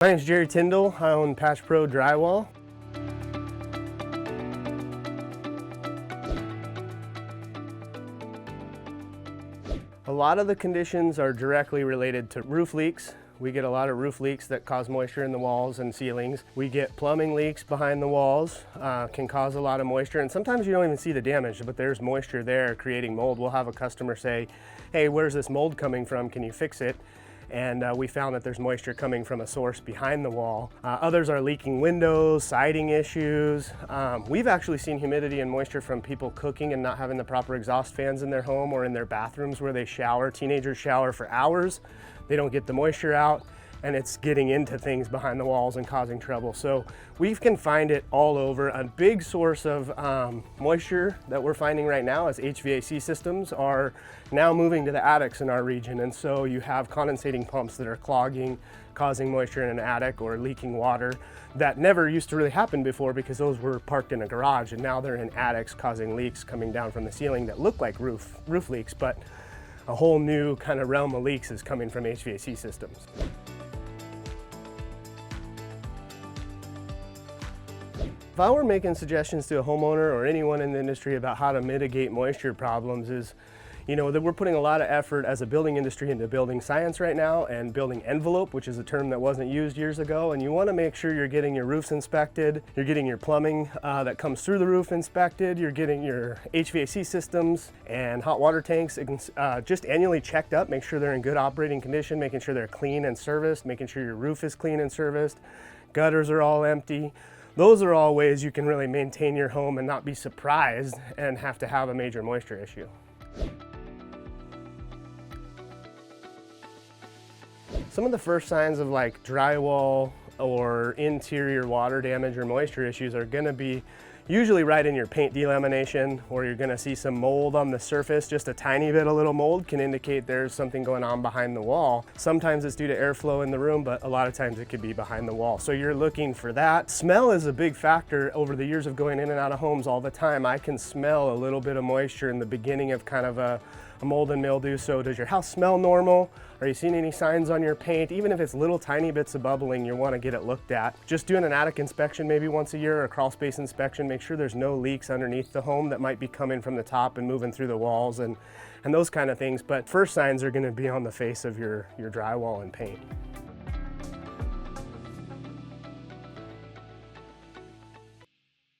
My name is Jerry Tindal. I own Patch Pro Drywall. A lot of the conditions are directly related to roof leaks. We get a lot of roof leaks that cause moisture in the walls and ceilings. We get plumbing leaks behind the walls, can cause a lot of moisture, and sometimes you don't even see the damage, but there's moisture there creating mold. We'll have a customer say, hey, where's this mold coming from? Can you fix it? And we found that there's moisture coming from a source behind the wall. Others are leaking windows, siding issues. We've actually seen humidity and moisture from people cooking and not having the proper exhaust fans in their home or in their bathrooms where they shower. Teenagers shower for hours. They don't get the moisture out, and it's getting into things behind the walls and causing trouble. So we can find it all over. A big source of moisture that we're finding right now is HVAC systems are now moving to the attics in our region. And so you have condensating pumps that are clogging, causing moisture in an attic or leaking water that never used to really happen before because those were parked in a garage, and now they're in attics causing leaks coming down from the ceiling that look like roof leaks, but a whole new kind of realm of leaks is coming from HVAC systems. If I were making suggestions to a homeowner or anyone in the industry about how to mitigate moisture problems is, that we're putting a lot of effort as a building industry into building science right now and building envelope, which is a term that wasn't used years ago. And you want to make sure you're getting your roofs inspected, you're getting your plumbing that comes through the roof inspected, you're getting your HVAC systems and hot water tanks just annually checked up, make sure they're in good operating condition, making sure they're clean and serviced, making sure your roof is clean and serviced, gutters are all empty. Those are all ways you can really maintain your home and not be surprised and have to have a major moisture issue. Some of the first signs of like drywall or interior water damage or moisture issues are going to be usually right in your paint delamination, or you're going to see some mold on the surface. Just a tiny bit of little mold can indicate there's something going on behind the wall. Sometimes it's due to airflow in the room, but a lot of times it could be behind the wall. So you're looking for that. Smell is a big factor. Over the years of going in and out of homes all the time, I can smell a little bit of moisture in the beginning of kind of a mold and mildew. So does your house smell normal? Are you seeing any signs on your paint? Even if it's little tiny bits of bubbling, you want to get it looked at. Just doing an attic inspection maybe once a year, or a crawl space inspection, make sure there's no leaks underneath the home that might be coming from the top and moving through the walls and those kind of things. But first signs are going to be on the face of your drywall and paint.